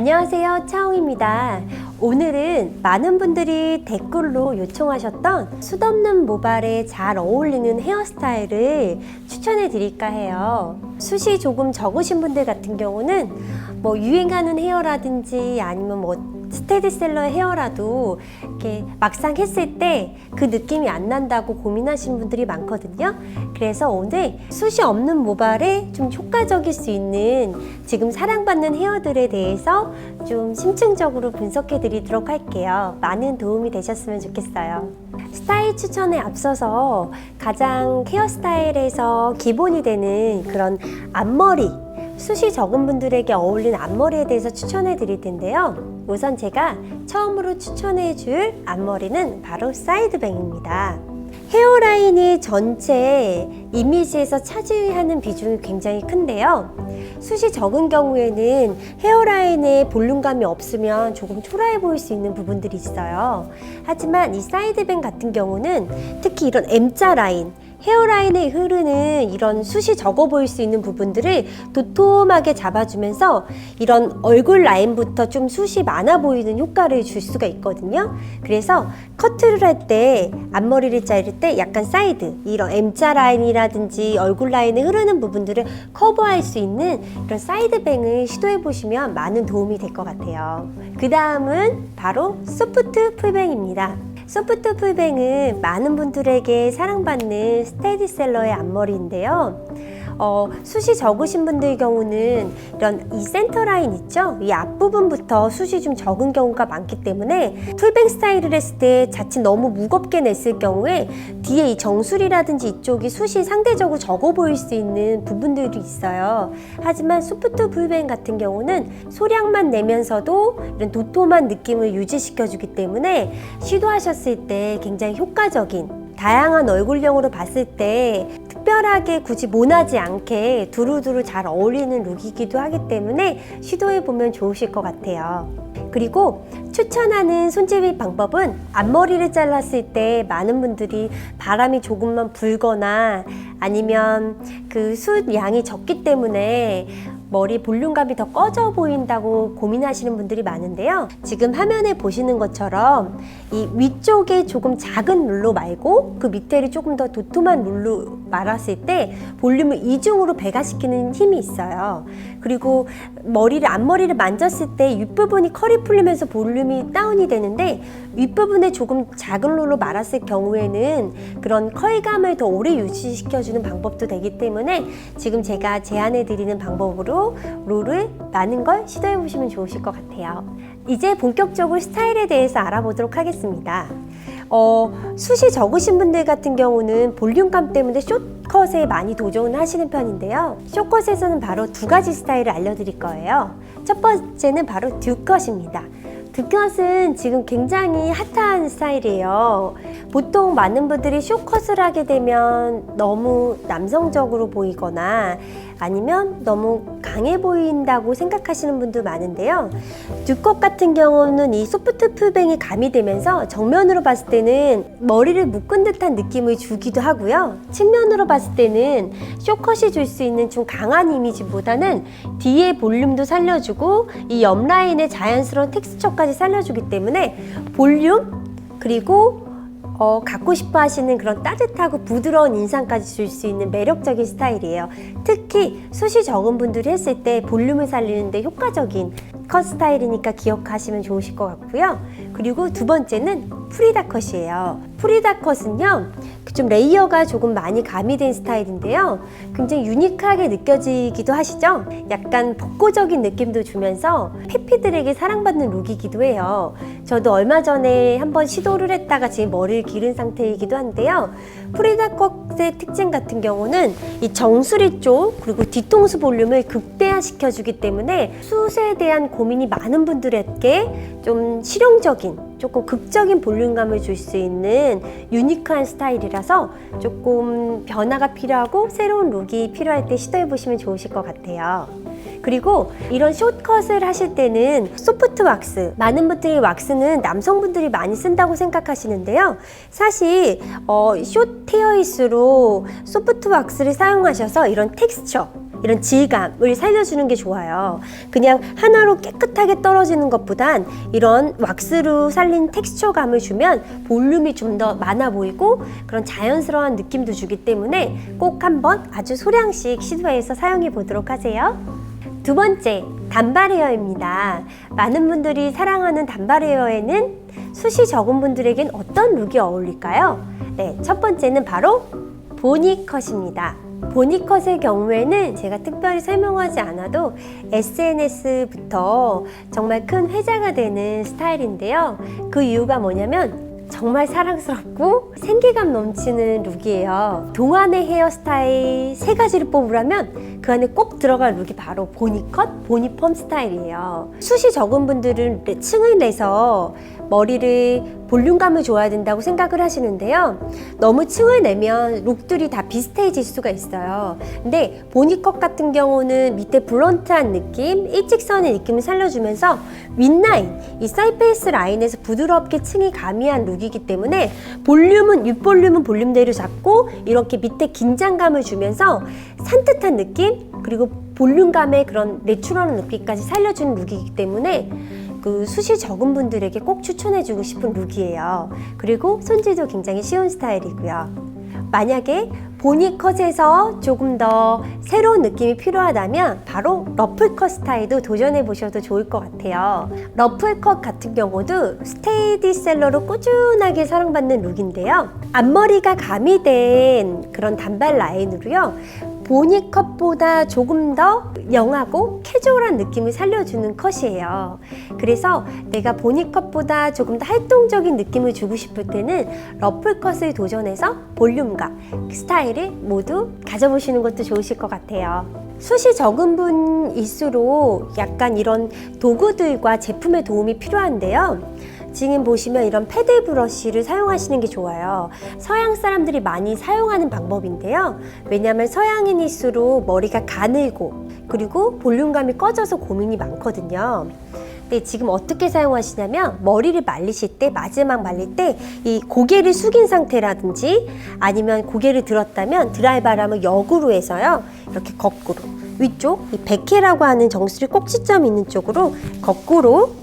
안녕하세요, 차홍입니다. 오늘은 많은 분들이 댓글로 요청하셨던 숱없는 모발에 잘 어울리는 헤어스타일을 추천해 드릴까 해요. 숱이 조금 적으신 분들 같은 경우는 유행하는 헤어라든지 아니면 스테디셀러 헤어라도 이렇게 막상 했을 때 그 느낌이 안 난다고 고민하시는 분들이 많거든요. 그래서 오늘 숱이 없는 모발에 좀 효과적일 수 있는 지금 사랑받는 헤어들에 대해서 좀 심층적으로 분석해 드리도록 할게요. 많은 도움이 되셨으면 좋겠어요. 스타일 추천에 앞서서 가장 헤어스타일에서 기본이 되는 그런 앞머리, 숱이 적은 분들에게 어울리는 앞머리에 대해서 추천해 드릴 텐데요. 우선 제가 처음으로 추천해 줄 앞머리는 바로 사이드뱅입니다. 헤어라인이 전체 이미지에서 차지하는 비중이 굉장히 큰데요. 숱이 적은 경우에는 헤어라인에 볼륨감이 없으면 조금 초라해 보일 수 있는 부분들이 있어요. 하지만 이 사이드뱅 같은 경우는 특히 이런 M자 라인, 헤어라인에 흐르는 이런 숱이 적어 보일 수 있는 부분들을 도톰하게 잡아주면서 이런 얼굴 라인부터 좀 숱이 많아 보이는 효과를 줄 수가 있거든요. 그래서 커트를 할 때, 앞머리를 자를 때 약간 사이드, 이런 M자 라인이라든지 얼굴 라인에 흐르는 부분들을 커버할 수 있는 이런 사이드뱅을 시도해 보시면 많은 도움이 될 것 같아요. 그 다음은 바로 소프트 풀뱅입니다. 소프트 풀뱅은 많은 분들에게 사랑받는 스테디셀러의 앞머리인데요. 숱이 적으신 분들 경우는 이런 이 센터 라인 있죠? 이 앞부분부터 숱이 좀 적은 경우가 많기 때문에 풀뱅 스타일을 했을 때 자칫 너무 무겁게 냈을 경우에 뒤에 이 정수리라든지 이쪽이 숱이 상대적으로 적어 보일 수 있는 부분들이 있어요. 하지만 소프트 풀뱅 같은 경우는 소량만 내면서도 이런 도톰한 느낌을 유지시켜주기 때문에 시도하셨을 때 굉장히 효과적인, 다양한 얼굴형으로 봤을 때 특별하게 굳이 모나지 않게 두루두루 잘 어울리는 룩이기도 하기 때문에 시도해보면 좋으실 것 같아요. 그리고 추천하는 손질비 방법은 앞머리를 잘랐을 때 많은 분들이 바람이 조금만 불거나 아니면 그 숱 양이 적기 때문에 머리 볼륨감이 더 꺼져 보인다고 고민하시는 분들이 많은데요. 지금 화면에 보시는 것처럼 이 위쪽에 조금 작은 룰로 말고 그 밑에를 조금 더 도톰한 룰로 말았을 때 볼륨을 이중으로 배가시키는 힘이 있어요. 그리고 앞머리를 만졌을 때 윗부분이 컬이 풀리면서 볼륨이 다운이 되는데 윗부분에 조금 작은 롤로 말았을 경우에는 그런 컬감을 더 오래 유지시켜주는 방법도 되기 때문에 지금 제가 제안해 드리는 방법으로 롤을 많은 걸 시도해 보시면 좋으실 것 같아요. 이제 본격적으로 스타일에 대해서 알아보도록 하겠습니다. 숱이 적으신 분들 같은 경우는 볼륨감 때문에 숏컷에 많이 도전을 하시는 편인데요. 숏컷에서는 바로 두 가지 스타일을 알려드릴 거예요. 첫 번째는 바로 듀컷입니다. 듀컷은 지금 굉장히 핫한 스타일이에요. 보통 많은 분들이 숏컷을 하게 되면 너무 남성적으로 보이거나 아니면 너무 강해 보인다고 생각하시는 분도 많은데요. 듀컷 같은 경우는 이 소프트 풀뱅이 가미되면서 정면으로 봤을 때는 머리를 묶은 듯한 느낌을 주기도 하고요. 측면으로 봤을 때는 숏컷이 줄 수 있는 좀 강한 이미지보다는 뒤에 볼륨도 살려주고 이 옆라인의 자연스러운 텍스처까지 살려주기 때문에 볼륨 그리고 갖고 싶어 하시는 그런 따뜻하고 부드러운 인상까지 줄 수 있는 매력적인 스타일이에요. 특히 숱이 적은 분들이 했을 때 볼륨을 살리는데 효과적인 컷 스타일이니까 기억하시면 좋으실 것 같고요. 그리고 두 번째는 프리다 컷이에요. 프리다 컷은요, 좀 레이어가 조금 많이 가미된 스타일인데요. 굉장히 유니크하게 느껴지기도 하시죠? 약간 복고적인 느낌도 주면서 피피들에게 사랑받는 룩이기도 해요. 저도 얼마 전에 한번 시도를 했다가 지금 머리를 기른 상태이기도 한데요. 프리다 컷의 특징 같은 경우는 이 정수리 쪽 그리고 뒤통수 볼륨을 극대화시켜주기 때문에 숱에 대한 고민이 많은 분들에게 좀 실용적인, 조금 극적인 볼륨감을 줄 수 있는 유니크한 스타일이라서 조금 변화가 필요하고 새로운 룩이 필요할 때 시도해 보시면 좋으실 것 같아요. 그리고 이런 숏컷을 하실 때는 소프트 왁스, 많은 분들이 왁스는 남성분들이 많이 쓴다고 생각하시는데요. 사실 숏 헤어일수록 소프트 왁스를 사용하셔서 이런 텍스처, 이런 질감을 살려주는 게 좋아요. 그냥 하나로 깨끗하게 떨어지는 것보단 이런 왁스로 살린 텍스처감을 주면 볼륨이 좀 더 많아 보이고 그런 자연스러운 느낌도 주기 때문에 꼭 한번 아주 소량씩 시도해서 사용해 보도록 하세요. 두 번째, 단발 헤어입니다. 많은 분들이 사랑하는 단발 헤어에는 숱이 적은 분들에겐 어떤 룩이 어울릴까요? 네, 첫 번째는 바로 보니컷입니다. 보니컷의 경우에는 제가 특별히 설명하지 않아도 SNS부터 정말 큰 회자가 되는 스타일인데요. 그 이유가 뭐냐면 정말 사랑스럽고 생기감 넘치는 룩이에요. 동안의 헤어스타일 3가지를 뽑으라면 그 안에 꼭 들어갈 룩이 바로 보니컷, 보니펌 스타일이에요. 숱이 적은 분들은 층을 내서 머리를 볼륨감을 줘야 된다고 생각을 하시는데요. 너무 층을 내면 룩들이 다 비슷해질 수가 있어요. 근데 보니컷 같은 경우는 밑에 블런트한 느낌, 일직선의 느낌을 살려주면서 윗라인, 이 사이페이스 라인에서 부드럽게 층이 가미한 룩이기 때문에 볼륨은 윗볼륨은 볼륨대로 잡고 이렇게 밑에 긴장감을 주면서 산뜻한 느낌, 그리고 볼륨감의 그런 내추럴한 느낌까지 살려주는 룩이기 때문에 그 숱이 적은 분들에게 꼭 추천해주고 싶은 룩이에요. 그리고 손질도 굉장히 쉬운 스타일이고요. 만약에 보니컷에서 조금 더 새로운 느낌이 필요하다면 바로 러플컷 스타일도 도전해 보셔도 좋을 것 같아요. 러플컷 같은 경우도 스테디셀러로 꾸준하게 사랑받는 룩인데요. 앞머리가 가미된 그런 단발 라인으로요. 보니컷보다 조금 더 영하고 캐주얼한 느낌을 살려주는 컷이에요. 그래서 내가 보니컷보다 조금 더 활동적인 느낌을 주고 싶을 때는 러플컷을 도전해서 볼륨감, 스타일을 모두 가져보시는 것도 좋으실 것 같아요. 숱이 적은 분일수록 약간 이런 도구들과 제품의 도움이 필요한데요. 지금 보시면 이런 패드 브러쉬를 사용하시는 게 좋아요. 서양 사람들이 많이 사용하는 방법인데요. 왜냐하면 서양인일수록 머리가 가늘고 그리고 볼륨감이 꺼져서 고민이 많거든요. 근데 지금 어떻게 사용하시냐면 머리를 말리실 때, 마지막 말릴 때 이 고개를 숙인 상태라든지 아니면 고개를 들었다면 드라이 바람을 역으로 해서요. 이렇게 거꾸로 위쪽 이 백회라고 하는 정수리 꼭지점 있는 쪽으로 거꾸로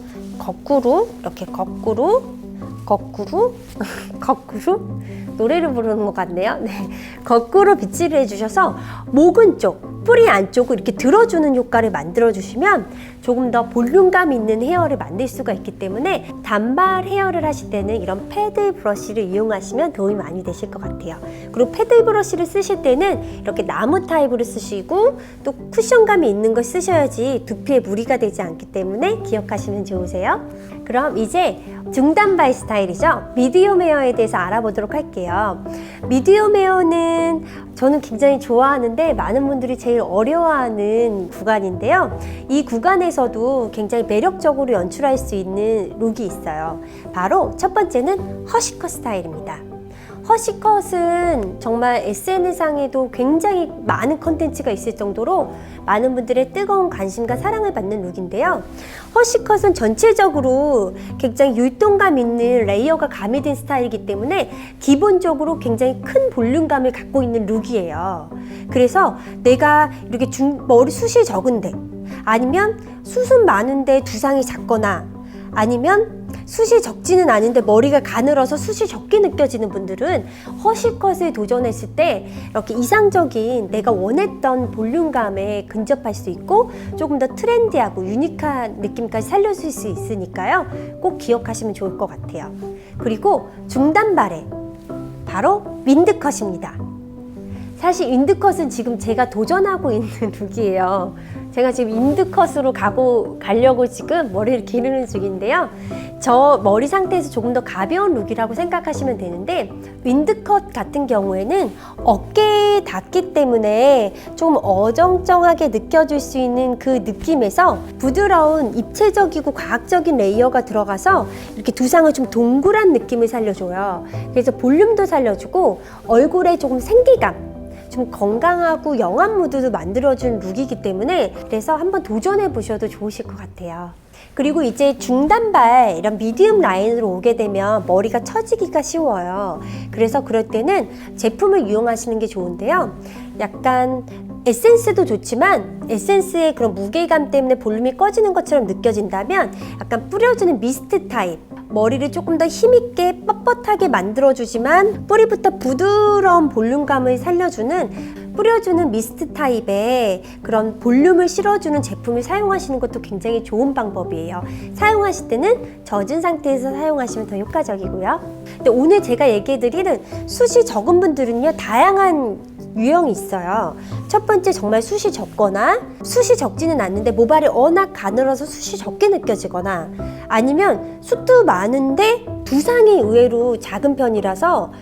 이렇게 거꾸로 노래를 부르는 것 같네요. 네, 거꾸로 빗질을 해주셔서 목은 쪽, 뿌리 안쪽을 이렇게 들어주는 효과를 만들어 주시면 조금 더 볼륨감 있는 헤어를 만들 수가 있기 때문에 단발 헤어를 하실 때는 이런 패드 브러쉬를 이용하시면 도움이 많이 되실 것 같아요. 그리고 패드 브러쉬를 쓰실 때는 이렇게 나무 타입으로 쓰시고 또 쿠션감이 있는 걸 쓰셔야지 두피에 무리가 되지 않기 때문에 기억하시면 좋으세요. 그럼 이제 중단발 스타일이죠. 미디엄 헤어에 대해서 알아보도록 할게요. 미디엄 헤어는 저는 굉장히 좋아하는데 많은 분들이 제일 어려워하는 구간인데요. 이 구간에서도 굉장히 매력적으로 연출할 수 있는 룩이 있어요. 바로 첫 번째는 허쉬컷 스타일입니다. 허쉬컷은 정말 SNS상에도 굉장히 많은 컨텐츠가 있을 정도로 많은 분들의 뜨거운 관심과 사랑을 받는 룩인데요. 허쉬컷은 전체적으로 굉장히 율동감 있는 레이어가 가미된 스타일이기 때문에 기본적으로 굉장히 큰 볼륨감을 갖고 있는 룩이에요. 그래서 내가 이렇게 머리 숱이 적은데 아니면 숱은 많은데 두상이 작거나 아니면 숱이 적지는 않은데 머리가 가늘어서 숱이 적게 느껴지는 분들은 허쉬컷을 도전했을 때 이렇게 이상적인 내가 원했던 볼륨감에 근접할 수 있고 조금 더 트렌디하고 유니크한 느낌까지 살려줄 수 있으니까요. 꼭 기억하시면 좋을 것 같아요. 그리고 중단발에 바로 윈드컷입니다. 사실 윈드컷은 지금 제가 도전하고 있는 룩이에요. 제가 지금 윈드컷으로 가려고 지금 머리를 기르는 중인데요. 저 머리 상태에서 조금 더 가벼운 룩이라고 생각하시면 되는데 윈드컷 같은 경우에는 어깨에 닿기 때문에 좀 어정쩡하게 느껴질 수 있는 그 느낌에서 부드러운 입체적이고 과학적인 레이어가 들어가서 이렇게 두상을 좀 동그란 느낌을 살려줘요. 그래서 볼륨도 살려주고 얼굴에 조금 생기감, 좀 건강하고 영한 무드도 만들어준 룩이기 때문에 그래서 한번 도전해 보셔도 좋으실 것 같아요. 그리고 이제 중단발 이런 미디움 라인으로 오게 되면 머리가 처지기가 쉬워요. 그래서 그럴 때는 제품을 이용하시는 게 좋은데요. 약간 에센스도 좋지만 에센스의 그런 무게감 때문에 볼륨이 꺼지는 것처럼 느껴진다면 약간 뿌려주는 미스트 타입, 머리를 조금 더 힘있게 뻣뻣하게 만들어주지만 뿌리부터 부드러운 볼륨감을 살려주는 뿌려주는 미스트 타입의 그런 볼륨을 실어주는 제품을 사용하시는 것도 굉장히 좋은 방법이에요. 사용하실 때는 젖은 상태에서 사용하시면 더 효과적이고요. 근데 오늘 제가 얘기해드리는 숱이 적은 분들은요, 다양한 유형이 있어요. 첫 번째, 정말 숱이 적거나 숱이 적지는 않는데 모발이 워낙 가늘어서 숱이 적게 느껴지거나, 아니면 숱도 많은데 두상이 의외로 작은 편이라서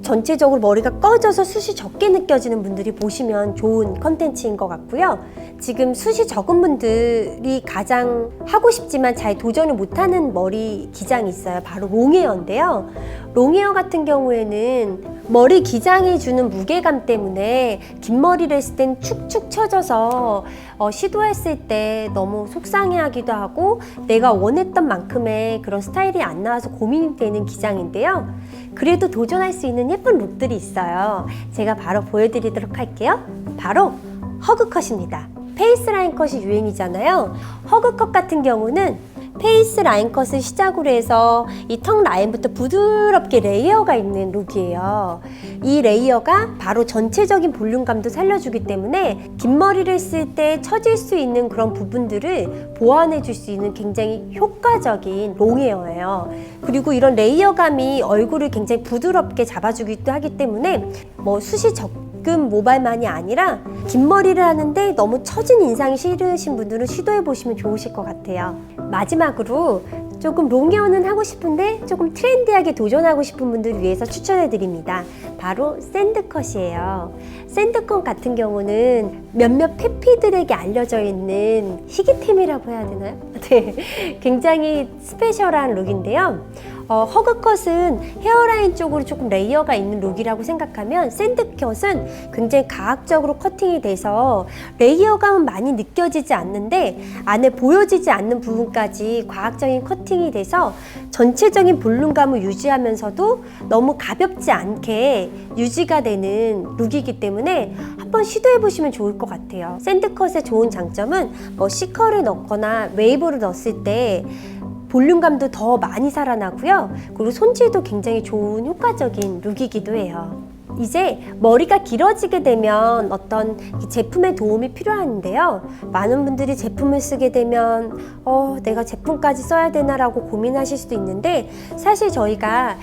전체적으로 머리가 꺼져서 숱이 적게 느껴지는 분들이 보시면 좋은 컨텐츠인 것 같고요. 지금 숱이 적은 분들이 가장 하고 싶지만 잘 도전을 못하는 머리 기장이 있어요. 바로 롱헤어인데요. 롱헤어 같은 경우에는 머리 기장이 주는 무게감 때문에 긴 머리를 했을 땐 축축 처져서 시도했을 때 너무 속상해하기도 하고 내가 원했던 만큼의 그런 스타일이 안 나와서 고민이 되는 기장인데요. 그래도 도전할 수 있는 예쁜 룩들이 있어요. 제가 바로 보여드리도록 할게요. 바로 허그컷입니다. 페이스 라인 컷이 유행이잖아요. 허그컷 같은 경우는 페이스 라인 컷을 시작으로 해서 이 턱 라인부터 부드럽게 레이어가 있는 룩이에요. 이 레이어가 바로 전체적인 볼륨감도 살려주기 때문에 긴 머리를 쓸 때 처질 수 있는 그런 부분들을 보완해 줄 수 있는 굉장히 효과적인 롱헤어예요. 그리고 이런 레이어감이 얼굴을 굉장히 부드럽게 잡아주기도 하기 때문에 뭐 숱이 적은 모발만이 아니라 긴 머리를 하는데 너무 처진 인상이 싫으신 분들은 시도해 보시면 좋으실 것 같아요. 마지막으로 조금 롱헤어는 하고 싶은데 조금 트렌디하게 도전하고 싶은 분들을 위해서 추천해 드립니다. 바로 샌드컷이에요. 샌드컷 같은 경우는 몇몇 페피들에게 알려져 있는 희귀템이라고 해야 되나요? 네, 굉장히 스페셜한 룩인데요. 허그컷은 헤어라인 쪽으로 조금 레이어가 있는 룩이라고 생각하면 샌드컷은 굉장히 과학적으로 커팅이 돼서 레이어감은 많이 느껴지지 않는데 안에 보여지지 않는 부분까지 과학적인 커팅이 돼서 전체적인 볼륨감을 유지하면서도 너무 가볍지 않게 유지가 되는 룩이기 때문에 한번 시도해 보시면 좋을 것 같아요. 샌드컷의 좋은 장점은 뭐 C컬을 넣거나 웨이브를 넣었을 때 볼륨감도 더 많이 살아나고요. 그리고 손질도 굉장히 좋은 효과적인 룩이기도 해요. 이제 머리가 길어지게 되면 어떤 제품의 도움이 필요한데요. 많은 분들이 제품을 쓰게 되면 내가 제품까지 써야 되나라고 고민하실 수도 있는데, 사실 저희가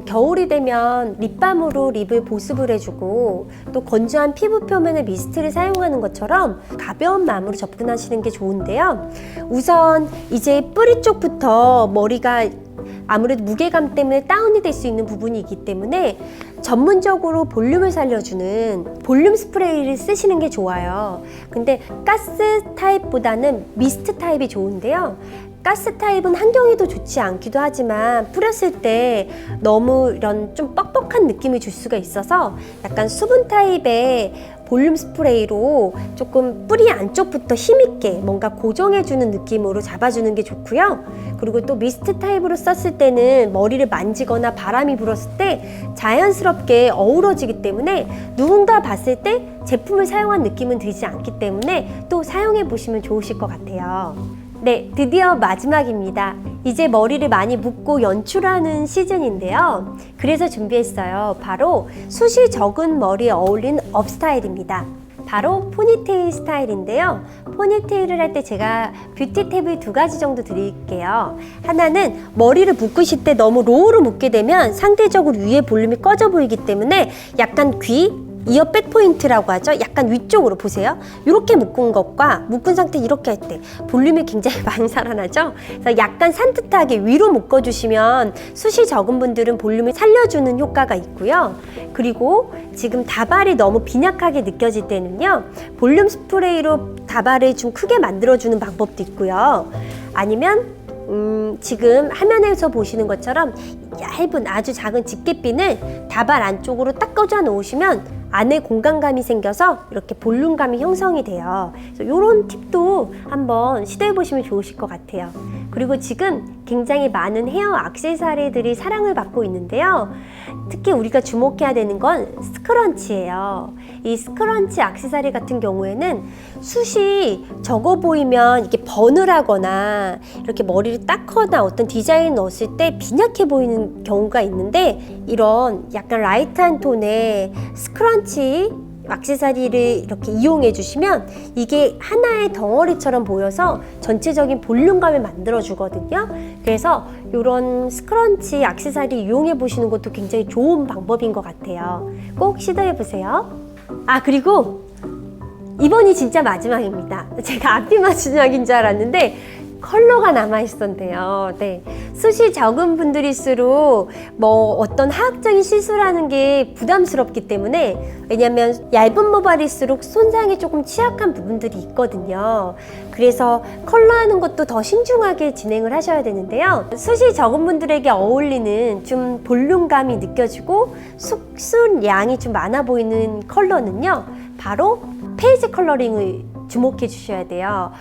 겨울이 되면 립밤으로 립을 보습을 해주고 또 건조한 피부 표면에 미스트를 사용하는 것처럼 가벼운 마음으로 접근하시는 게 좋은데요. 우선 이제 뿌리 쪽부터 머리가 아무래도 무게감 때문에 다운이 될 수 있는 부분이 있기 때문에 전문적으로 볼륨을 살려주는 볼륨 스프레이를 쓰시는 게 좋아요. 근데 가스 타입보다는 미스트 타입이 좋은데요. 가스 타입은 환경에도 좋지 않기도 하지만 뿌렸을 때 너무 이런 좀 뻑뻑한 느낌을 줄 수가 있어서 약간 수분 타입의 볼륨 스프레이로 조금 뿌리 안쪽부터 힘있게 뭔가 고정해주는 느낌으로 잡아주는 게 좋고요. 그리고 또 미스트 타입으로 썼을 때는 머리를 만지거나 바람이 불었을 때 자연스럽게 어우러지기 때문에 누군가 봤을 때 제품을 사용한 느낌은 들지 않기 때문에 또 사용해 보시면 좋으실 것 같아요. 네, 드디어 마지막입니다. 이제 머리를 많이 묶고 연출하는 시즌인데요. 그래서 준비했어요. 바로 숱이 적은 머리에 어울리는 업 스타일입니다. 바로 포니테일 스타일인데요. 포니테일을 할 때 제가 뷰티 팁을 2가지 정도 드릴게요. 하나는 머리를 묶으실 때 너무 로우로 묶게 되면 상대적으로 위에 볼륨이 꺼져 보이기 때문에 약간 귀, 이어 백 포인트라고 하죠. 약간 위쪽으로 보세요. 이렇게 묶은 것과 묶은 상태 이렇게 할 때 볼륨이 굉장히 많이 살아나죠. 그래서 약간 산뜻하게 위로 묶어주시면 숱이 적은 분들은 볼륨을 살려주는 효과가 있고요. 그리고 지금 다발이 너무 빈약하게 느껴질 때는요, 볼륨 스프레이로 다발을 좀 크게 만들어주는 방법도 있고요. 아니면 지금 화면에서 보시는 것처럼 얇은 아주 작은 집게핀을 다발 안쪽으로 딱 꽂아 놓으시면 안에 공간감이 생겨서 이렇게 볼륨감이 형성이 돼요. 그래서 이런 팁도 한번 시도해 보시면 좋으실 것 같아요. 그리고 지금 굉장히 많은 헤어 액세서리들이 사랑을 받고 있는데요. 특히 우리가 주목해야 되는 건 스크런치예요. 이 스크런치 액세서리 같은 경우에는 숱이 적어 보이면 이렇게 버늘하거나 이렇게 머리를 닦거나 어떤 디자인 넣었을 때 빈약해 보이는 경우가 있는데, 이런 약간 라이트한 톤의 스크런치 액세서리를 이렇게 이용해 주시면 이게 하나의 덩어리처럼 보여서 전체적인 볼륨감을 만들어 주거든요. 그래서 이런 스크런치 액세서리 이용해 보시는 것도 굉장히 좋은 방법인 것 같아요. 꼭 시도해 보세요. 아, 그리고 이번이 진짜 마지막입니다. 제가 앞이 마지막인 줄 알았는데 컬러가 남아있었네요. 네. 숱이 적은 분들일수록 어떤 화학적인 실수라는 게 부담스럽기 때문에, 왜냐면 얇은 모발일수록 손상에 조금 취약한 부분들이 있거든요. 그래서 컬러하는 것도 더 신중하게 진행을 하셔야 되는데요. 숱이 적은 분들에게 어울리는 좀 볼륨감이 느껴지고 숱양이 좀 많아 보이는 컬러는요, 바로 페이지 컬러링을 주목해 주셔야 돼요.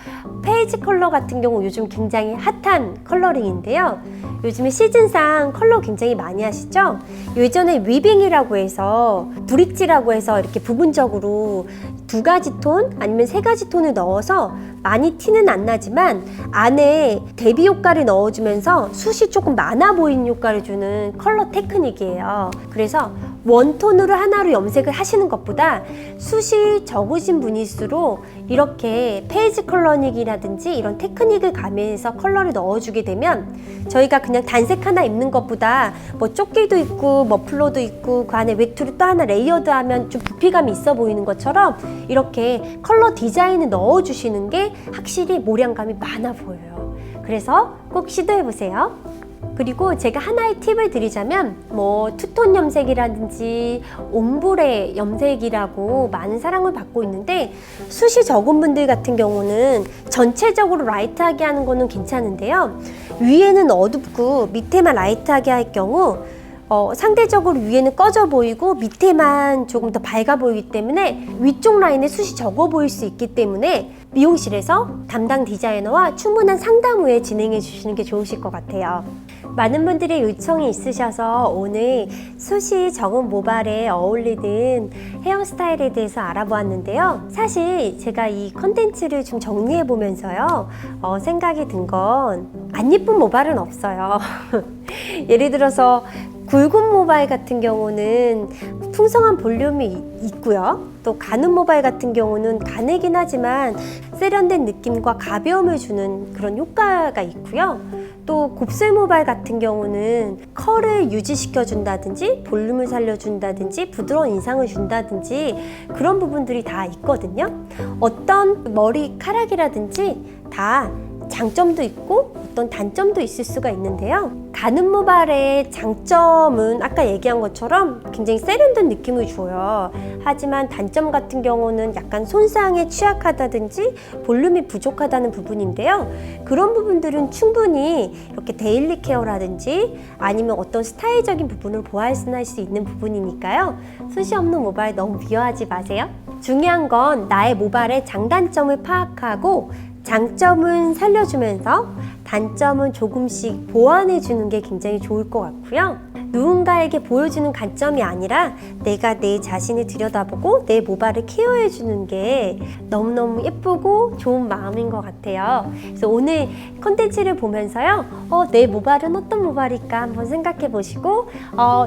페이지 컬러 같은 경우 요즘 굉장히 핫한 컬러링인데요. 요즘에 시즌상 컬러 굉장히 많이 하시죠? 예전에 위빙이라고 해서 브릿지라고 해서 이렇게 부분적으로 2가지 톤 아니면 3가지 톤을 넣어서 많이 티는 안 나지만 안에 대비 효과를 넣어주면서 숱이 조금 많아 보이는 효과를 주는 컬러 테크닉이에요. 그래서 원톤으로 하나로 염색을 하시는 것보다 숱이 적으신 분일수록 이렇게 페이지 컬러링이라든지 이런 테크닉을 가미해서 컬러를 넣어주게 되면, 저희가 그냥 단색 하나 입는 것보다 조끼도 있고 머플러도 있고 그 안에 외투를 또 하나 레이어드하면 좀 부피감이 있어 보이는 것처럼 이렇게 컬러 디자인을 넣어주시는 게 확실히 모량감이 많아 보여요. 그래서 꼭 시도해보세요. 그리고 제가 하나의 팁을 드리자면 투톤 염색이라든지 옴브레 염색이라고 많은 사랑을 받고 있는데, 숱이 적은 분들 같은 경우는 전체적으로 라이트하게 하는 거는 괜찮은데요, 위에는 어둡고 밑에만 라이트하게 할 경우 상대적으로 위에는 꺼져 보이고 밑에만 조금 더 밝아 보이기 때문에 위쪽 라인에 숱이 적어 보일 수 있기 때문에 미용실에서 담당 디자이너와 충분한 상담 후에 진행해 주시는 게 좋으실 것 같아요. 많은 분들의 요청이 있으셔서 오늘 숱이 적은 모발에 어울리는 헤어스타일에 대해서 알아보았는데요. 사실 제가 이 컨텐츠를 좀 정리해 보면서요, 생각이 든 건 안 예쁜 모발은 없어요. 예를 들어서 굵은 모발 같은 경우는 풍성한 볼륨이 있고요. 또 가는 모발 같은 경우는 가늘긴 하지만 세련된 느낌과 가벼움을 주는 그런 효과가 있고요. 또 곱슬 모발 같은 경우는 컬을 유지시켜 준다든지 볼륨을 살려준다든지 부드러운 인상을 준다든지 그런 부분들이 다 있거든요. 어떤 머리카락이라든지 다 장점도 있고 어떤 단점도 있을 수가 있는데요. 가는 모발의 장점은 아까 얘기한 것처럼 굉장히 세련된 느낌을 줘요. 하지만 단점 같은 경우는 약간 손상에 취약하다든지 볼륨이 부족하다는 부분인데요. 그런 부분들은 충분히 이렇게 데일리 케어라든지 아니면 어떤 스타일적인 부분을 보완할 수 있는 부분이니까요. 숱이 없는 모발 너무 미워하지 마세요. 중요한 건 나의 모발의 장단점을 파악하고 장점은 살려주면서 단점은 조금씩 보완해 주는 게 굉장히 좋을 것 같고요. 누군가에게 보여주는 관점이 아니라 내가 내 자신을 들여다보고 내 모발을 케어해 주는 게 너무너무 예쁘고 좋은 마음인 것 같아요. 그래서 오늘 콘텐츠를 보면서요, 내 모발은 어떤 모발일까 한번 생각해 보시고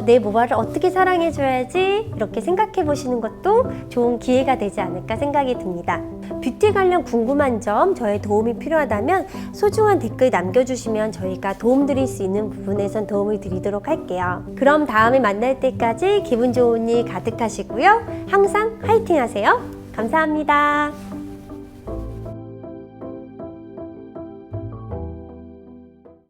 내 모발을 어떻게 사랑해 줘야지 이렇게 생각해 보시는 것도 좋은 기회가 되지 않을까 생각이 듭니다. 뷰티 관련 궁금한 점, 저의 도움이 필요하다면 소중한 댓글 남겨주시면 저희가 도움드릴 수 있는 부분에선 도움을 드리도록 할게요. 그럼 다음에 만날 때까지 기분 좋은 일 가득하시고요. 항상 화이팅 하세요. 감사합니다.